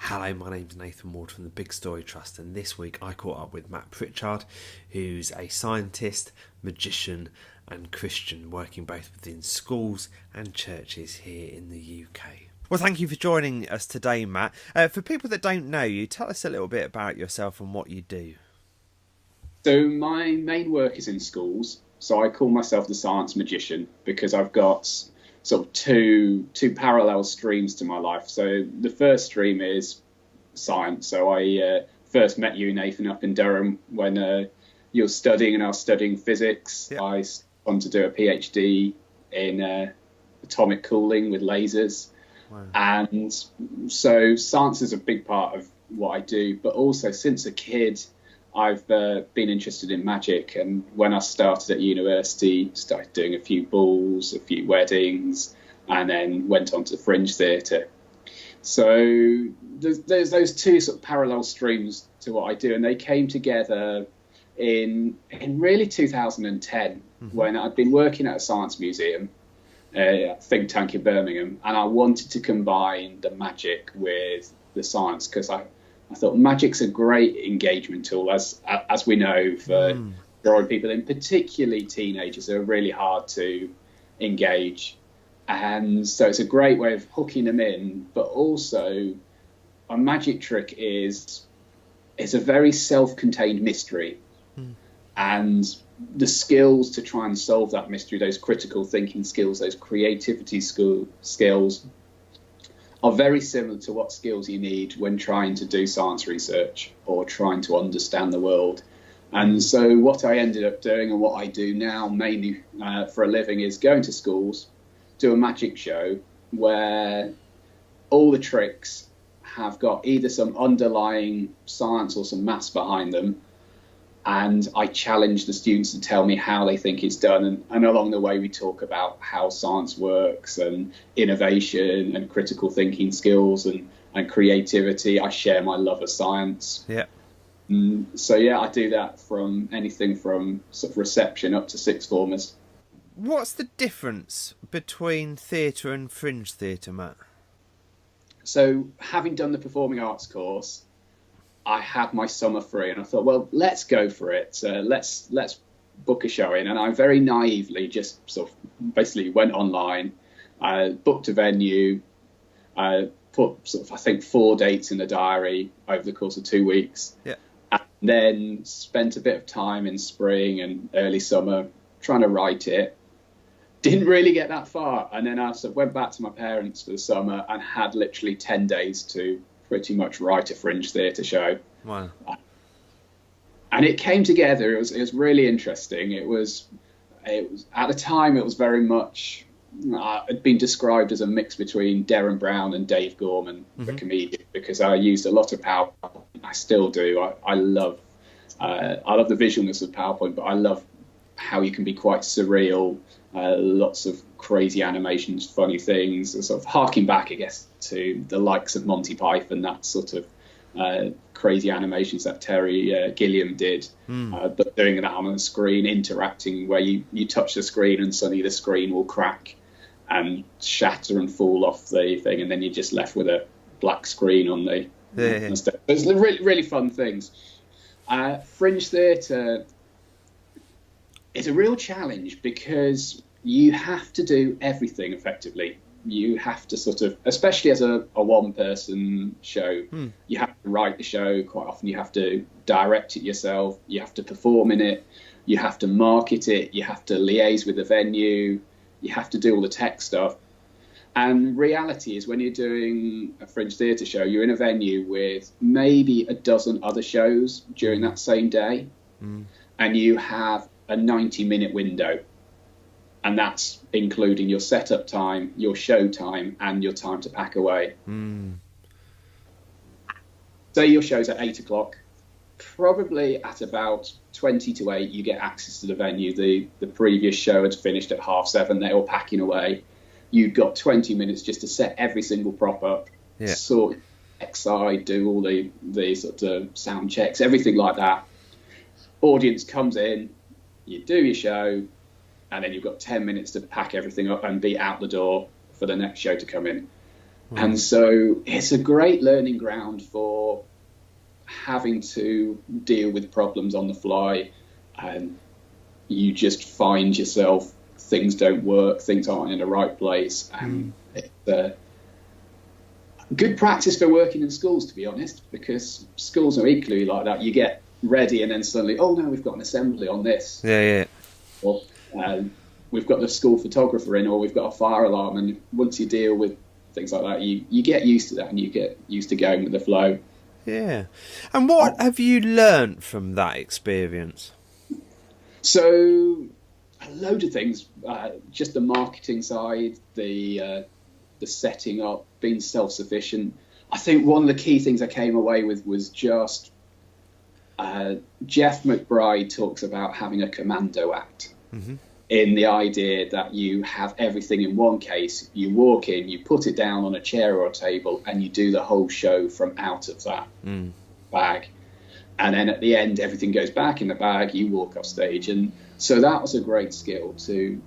Hello, my name's Nathan Ward from the Big Story Trust, and this week I caught up with Matt Pritchard, who's a scientist, magician and Christian, working both within schools and churches here in the UK. Well, thank you for joining us today, Matt. For people that don't know you, tell us a little bit about yourself and what you do. So my main work is in schools, so I call myself the science magician because I've got sort of two parallel streams to my life. So the first stream is science. So I first met you, Nathan, up in Durham when you were studying and I was studying physics. Yep. I wanted to do a PhD in atomic cooling with lasers. Wow. And so science is a big part of what I do. But also since a kid, I've been interested in magic, and when I started at university, started doing a few balls, a few weddings, and then went on to fringe theatre. So there's those two sort of parallel streams to what I do, and they came together in really 2010 when I'd been working at a science museum, a think tank in Birmingham, and I wanted to combine the magic with the science because I thought magic's a great engagement tool, as we know, for drawing people in, particularly teenagers who are really hard to engage. And so it's a great way of hooking them in, but also a magic trick is a very self-contained mystery. And the skills to try and solve that mystery, those critical thinking skills, those creativity skills, are very similar to what skills you need when trying to do science research or trying to understand the world. And so what I ended up doing and what I do now mainly for a living is going to schools, do a magic show where all the tricks have got either some underlying science or some maths behind them. And I challenge the students to tell me how they think it's done. And along the way, we talk about how science works and innovation and critical thinking skills and creativity. I share my love of science. Yeah. So, I do that from anything from sort of reception up to sixth formers. What's the difference between theatre and fringe theatre, Matt? So having done the performing arts course, I had my summer free and I thought, well, let's go for it. Let's book a show in. And I very naively just sort of basically went online, booked a venue, put sort of, I think, 4 dates in the diary over the course of 2 weeks. Yeah. And then spent a bit of time in spring and early summer trying to write it. Didn't really get that far. And then I sort of went back to my parents for the summer and had literally 10 days to pretty much write a fringe theatre show. Wow. And it came together. It was really interesting. It was at the time it was very much it'd been described as a mix between Derren Brown and Dave Gorman, the comedian, because I used a lot of PowerPoint. I still do. I love the visualness of PowerPoint, but I love how you can be quite surreal. Lots of crazy animations, funny things, sort of harking back, I guess, to the likes of Monty Python, that sort of crazy animations that Terry Gilliam did, but doing that on the screen, interacting where you touch the screen and suddenly the screen will crack and shatter and fall off the thing, and then you're just left with a black screen on the stuff. It's really, really fun things. Fringe theatre is a real challenge because you have to do everything effectively. You have to sort of, especially as a one-person show, you have to write the show. Quite often you have to direct it yourself. You have to perform in it. You have to market it. You have to liaise with the venue. You have to do all the tech stuff. And reality is when you're doing a fringe theatre show, you're in a venue with maybe a dozen other shows during that same day. And you have a 90-minute window. And that's including your setup time, your show time, and your time to pack away. Say your show's at 8 o'clock. Probably at about 20 to 8, you get access to the venue. The previous show had finished at 7:30. They were packing away. You've got 20 minutes just to set every single prop up, sort XI, do all the sort of sound checks, everything like that. Audience comes in, you do your show, and then you've got 10 minutes to pack everything up and be out the door for the next show to come in. And so it's a great learning ground for having to deal with problems on the fly. And you just find yourself, things don't work, things aren't in the right place. And it's good practice for working in schools, to be honest, because schools are equally like that. You get ready and then suddenly, oh no, we've got an assembly on this. Yeah. Or we've got the school photographer in, or we've got a fire alarm. And once you deal with things like that, you get used to that, and you get used to going with the flow. Yeah. And what have you learnt from that experience? So a load of things, just the marketing side, the setting up, being self-sufficient. I think one of the key things I came away with was just Jeff McBride talks about having a commando act. In the idea that you have everything in one case. You walk in, you put it down on a chair or a table, and you do the whole show from out of that bag. And then at the end, everything goes back in the bag, you walk off stage. And so that was a great skill, to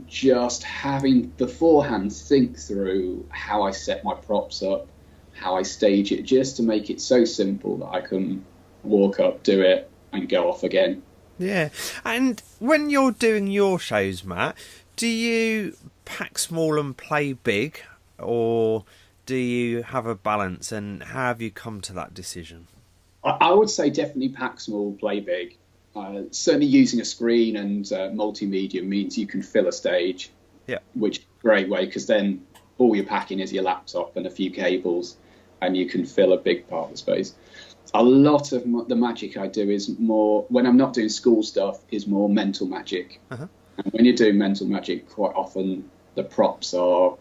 just having beforehand think through how I set my props up, how I stage it, just to make it so simple that I can walk up, do it, and go off again. Yeah. And when you're doing your shows, Matt, do you pack small and play big, or do you have a balance, and how have you come to that decision? I would say definitely pack small, play big. Certainly using a screen and multimedia means you can fill a stage, which is a great way, because then all you're packing is your laptop and a few cables, and you can fill a big part of the space. A lot of the magic I do is more, when I'm not doing school stuff, is more mental magic. And when you're doing mental magic, quite often the props are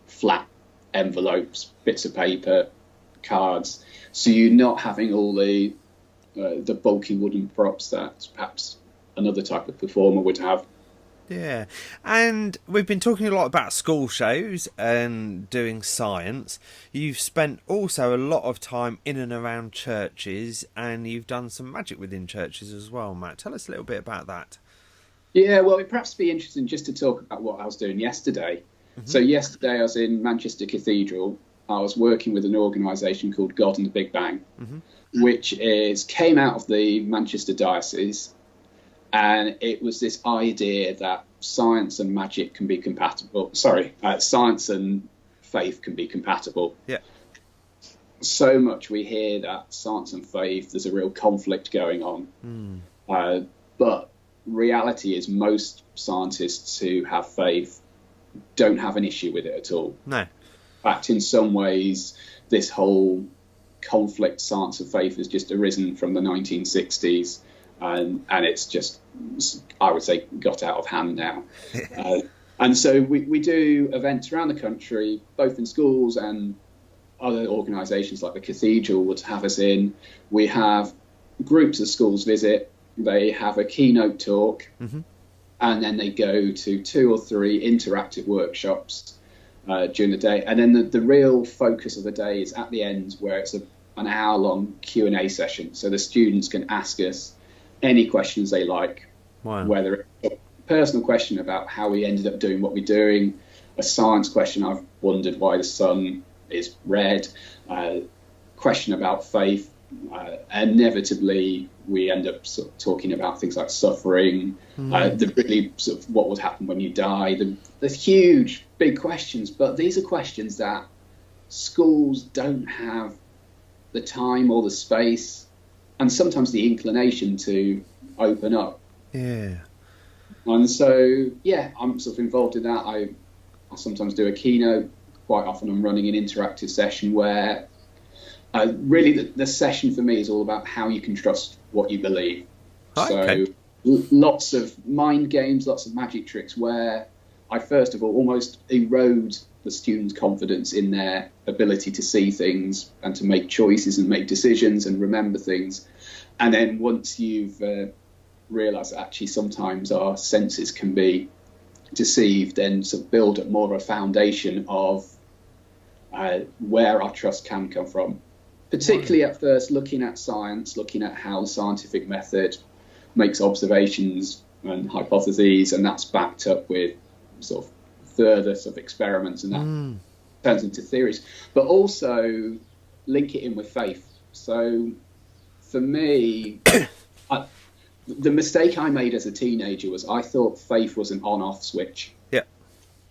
flat envelopes, bits of paper, cards. So you're not having all the bulky wooden props that perhaps another type of performer would have. Yeah, and we've been talking a lot about school shows and doing science. You've spent also a lot of time in and around churches, and you've done some magic within churches as well, Matt. Tell us a little bit about that. Yeah, well, it'd perhaps be interesting just to talk about what I was doing yesterday. So yesterday I was in Manchester Cathedral. I was working with an organisation called God and the Big Bang, which came out of the Manchester Diocese. And it was this idea that science and magic can be compatible. Science and faith can be compatible. Yeah. So much we hear that science and faith, there's a real conflict going on. But reality is most scientists who have faith don't have an issue with it at all. No. In fact, in some ways, this whole conflict, science and faith, has just arisen from the 1960s. And it's just, I would say, got out of hand now. And so we do events around the country, both in schools and other organisations like the Cathedral would have us in. We have groups of schools visit. They have a keynote talk, and then they go to 2 or 3 interactive workshops during the day. And then the real focus of the day is at the end, where it's an hour-long Q&A session. So the students can ask us any questions they like, whether it's a personal question about how we ended up doing what we're doing, a science question, I've wondered why the sun is red, question about faith. Inevitably, we end up sort of talking about things like suffering, the really sort of what would happen when you die. There's huge, big questions, but these are questions that schools don't have the time or the space and sometimes the inclination to open up. Yeah. And so, yeah, I'm sort of involved in that. I sometimes do a keynote. Quite often I'm running an interactive session where really the session for me is all about how you can trust what you believe. Okay. So lots of mind games, lots of magic tricks where I first of all almost erode the students' confidence in their ability to see things and to make choices and make decisions and remember things. And then once you've realised that actually sometimes our senses can be deceived, then sort of build up more of a foundation of where our trust can come from. Particularly at first, looking at science, looking at how the scientific method makes observations and hypotheses, and that's backed up with sort of further sort of experiments, and turns into theories, but also link it in with faith. So for me, the mistake I made as a teenager was I thought faith was an on-off switch. Yeah.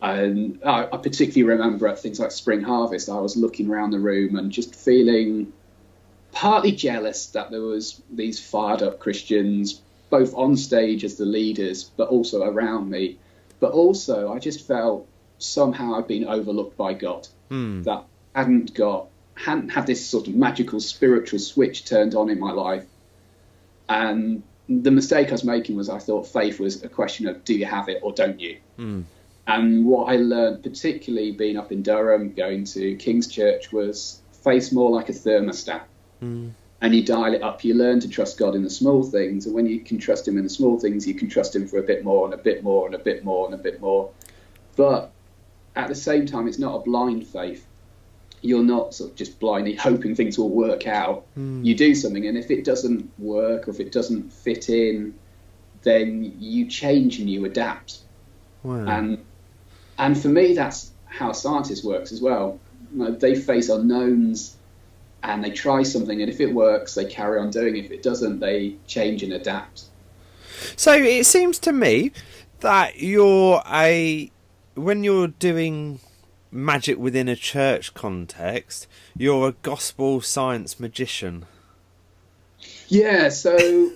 And I particularly remember at things like Spring Harvest, I was looking around the room and just feeling partly jealous that there was these fired up Christians, both on stage as the leaders, but also around me. But also I just felt somehow I'd been overlooked by God, that hadn't had this sort of magical spiritual switch turned on in my life. And the mistake I was making was I thought faith was a question of do you have it or don't you? And what I learned, particularly being up in Durham, going to King's Church, was faith's more like a thermostat. And you dial it up. You learn to trust God in the small things. And when you can trust him in the small things, you can trust him for a bit more and a bit more and a bit more and a bit more. But at the same time, it's not a blind faith. You're not sort of just blindly hoping things will work out. You do something, and if it doesn't work or if it doesn't fit in, then you change and you adapt. Wow. And for me, that's how scientists works as well. They face unknowns and they try something, and if it works, they carry on doing it. If it doesn't, they change and adapt. So it seems to me that when you're doing magic within a church context, you're a gospel science magician. Yeah, so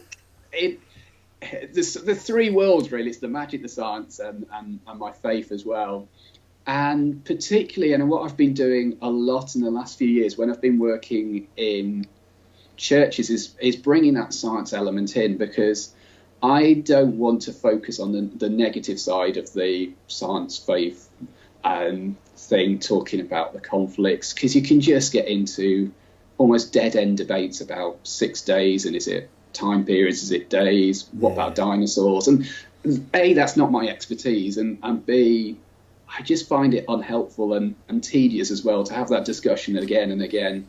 the three worlds really, it's the magic, the science, and my faith as well. And particularly, and what I've been doing a lot in the last few years when I've been working in churches is bringing that science element in, because I don't want to focus on the negative side of the science faith thing, talking about the conflicts, because you can just get into almost dead-end debates about 6 days, and is it time periods, is it days, what about dinosaurs? And A, that's not my expertise, and B, I just find it unhelpful and tedious as well to have that discussion again and again.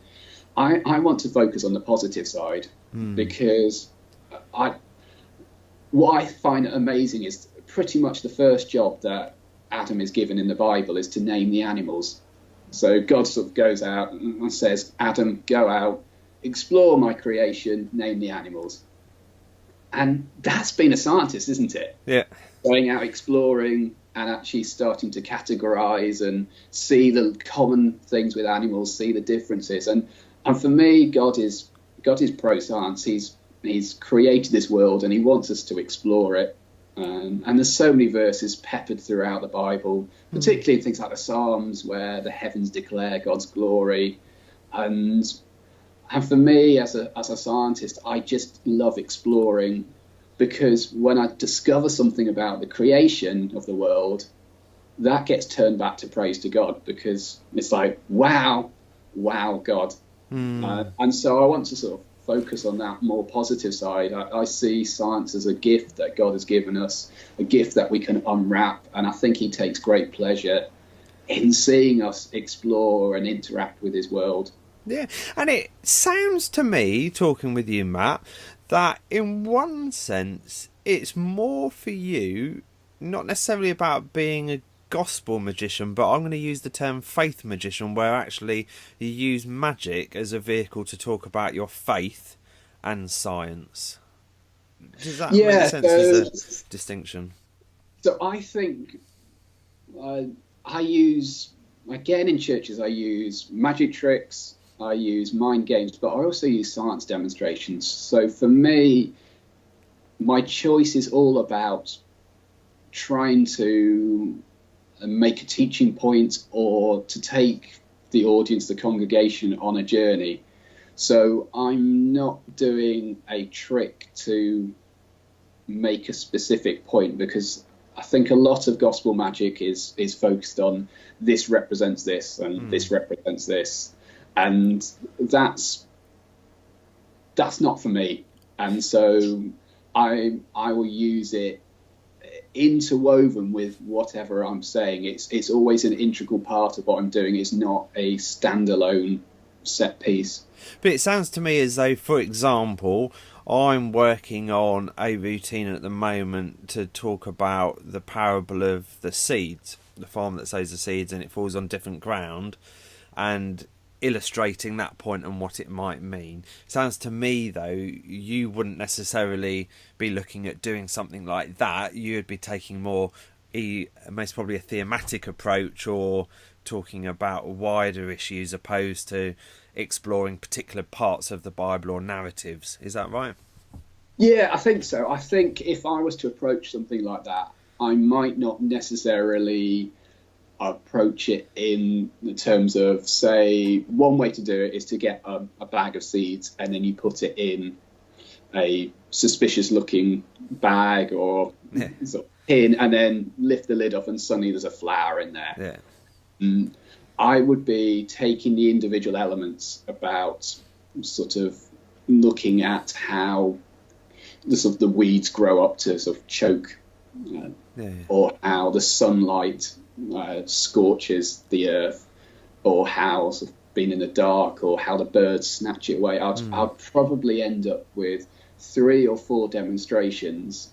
I want to focus on the positive side, because what I find amazing is pretty much the first job that Adam is given in the Bible is to name the animals. So God sort of goes out and says, Adam, go out, explore my creation, name the animals. And that's being a scientist, isn't it? Yeah. Going out exploring and actually starting to categorize and see the common things with animals, see the differences. And for me, God is pro-science. He's created this world and he wants us to explore it. And there's so many verses peppered throughout the Bible, particularly in things like the Psalms, where the heavens declare God's glory. And for me, as a scientist, I just love exploring, because when I discover something about the creation of the world, that gets turned back to praise to God, because it's like, wow, God. And so I want to sort of focus on that more positive side. I see science as a gift that God has given us, a gift that we can unwrap, and I think he takes great pleasure in seeing us explore and interact with his world. Yeah, and it sounds to me, talking with you, Matt, that in one sense it's more for you, not necessarily about being a gospel magician, but I'm going to use the term faith magician, where actually you use magic as a vehicle to talk about your faith and science. Does that make sense as a distinction? So I think I use, again in churches, I use magic tricks, I use mind games, but I also use science demonstrations. So for me, my choice is all about trying to make a teaching point or to take the audience, the congregation, on a journey. So I'm not doing a trick to make a specific point, because I think a lot of gospel magic is focused on this represents this and this represents this, and that's not for me. And so I will use it interwoven with whatever I'm saying. It's always an integral part of what I'm doing. It's not a standalone set piece. But it sounds to me as though, for example, I'm working on a routine at the moment to talk about the parable of the seeds. the farm that sows the seeds and it falls on different ground, and illustrating that point and what it might mean. Sounds to me, though, you wouldn't necessarily be looking at doing something like that. You'd be taking more, most probably a thematic approach, or talking about wider issues opposed to exploring particular parts of the Bible or narratives. Is that right? Yeah, I think so. I think if I was to approach something like that, I might not necessarily approach it in the terms of, say, one way to do it is to get a bag of seeds and then you put it in a suspicious looking bag or sort of tin and then lift the lid off and suddenly there's a flower in there. Yeah. I would be taking the individual elements about sort of looking at how the weeds grow up to sort of choke or how the sunlight scorches the earth, or how sort of being in the dark, or how the birds snatch it away. I'd probably end up with 3 or 4 demonstrations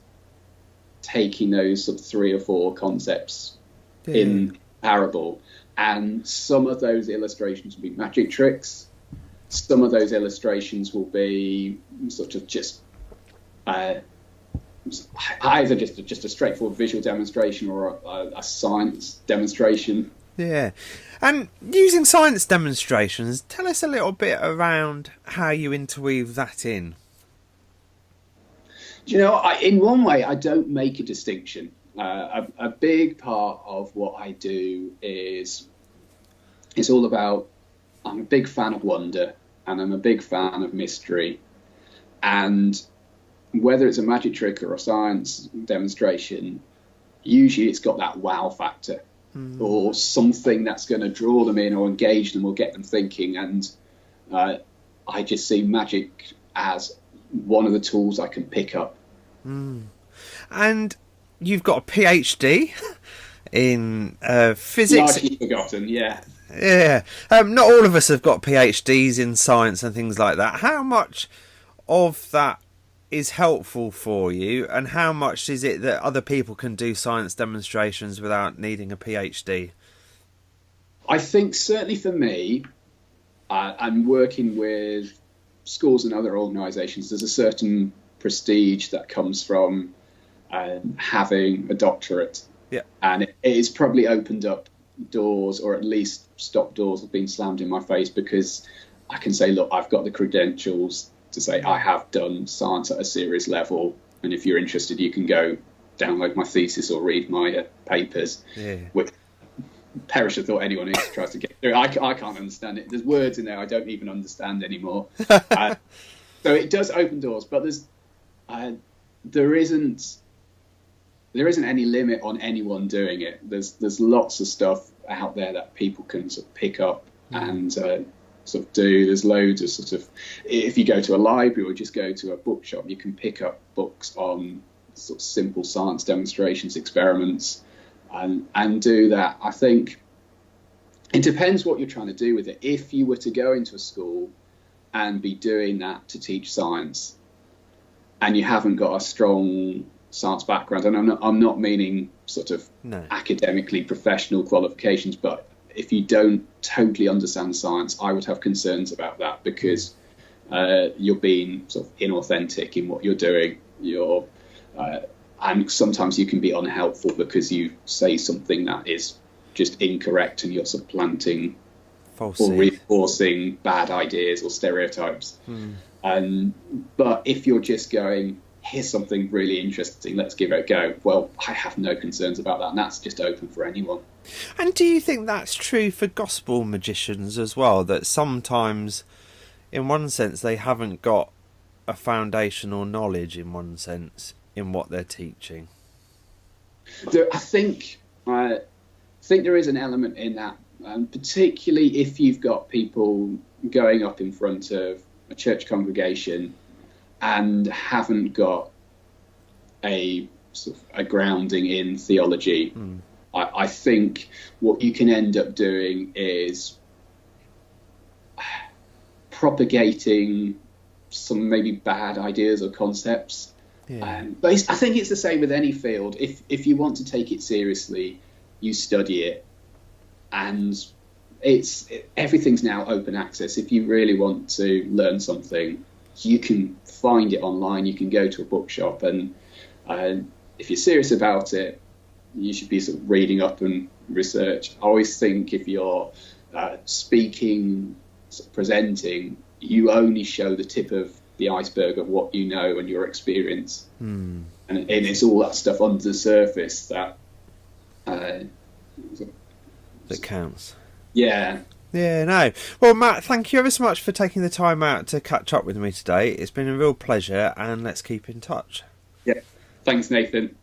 taking those sort of 3 or 4 concepts in parable, and some of those illustrations will be magic tricks, some of those illustrations will be sort of just either just a straightforward visual demonstration or a science demonstration. Yeah. And using science demonstrations, tell us a little bit around how you interweave that in. You know, in one way, I don't make a distinction. A big part of what I do is it's all about, I'm a big fan of wonder and I'm a big fan of mystery, and whether it's a magic trick or a science demonstration, usually it's got that wow factor or something that's going to draw them in or engage them or get them thinking. And I just see magic as one of the tools I can pick up. And you've got a PhD in physics. Largely forgotten, yeah. Yeah. Not all of us have got PhDs in science and things like that. How much of that is helpful for you, and how much is it that other people can do science demonstrations without needing a PhD? I think certainly for me, I'm working with schools and other organisations. There's a certain prestige that comes from having a doctorate, and it has probably opened up doors, or at least stopped doors of being slammed in my face, because I can say, look, I've got the credentials to say I have done science at a serious level, and if you're interested you can go download my thesis or read my papers, which perish the thought anyone who tries to get through. I can't understand it. There's words in there I don't even understand anymore. So it does open doors, but there isn't any limit on anyone doing it. There's lots of stuff out there that people can sort of pick up and sort of do. There's loads of sort of, if you go to a library or just go to a bookshop, you can pick up books on sort of simple science demonstrations, experiments, and do that. I think it depends what you're trying to do with it. If you were to go into a school and be doing that to teach science, and you haven't got a strong science background, and I'm not meaning sort of academically professional qualifications, but if you don't totally understand science, I would have concerns about that, because you're being sort of inauthentic in what you're doing. And sometimes you can be unhelpful because you say something that is just incorrect, and you're supplanting or reinforcing bad ideas or stereotypes. But if you're just going, here's something really interesting, let's give it a go, well, I have no concerns about that, and that's just open for anyone. And do you think that's true for gospel magicians as well, that sometimes in one sense they haven't got a foundational knowledge in one sense in what they're teaching? I think there is an element in that, particularly if you've got people going up in front of a church congregation and haven't got a sort of a grounding in theology. I think what you can end up doing is propagating some maybe bad ideas or concepts. But I think it's the same with any field. If you want to take it seriously, you study it, and everything's now open access. If you really want to learn something, you can find it online. You can go to a bookshop, and if you're serious about it, you should be sort of reading up and research. I always think if you're speaking, sort of presenting, you only show the tip of the iceberg of what you know and your experience, and it's all that stuff under the surface that counts. Yeah. Yeah, no. Well, Matt, thank you ever so much for taking the time out to catch up with me today. It's been a real pleasure, and let's keep in touch. Yeah. Thanks, Nathan.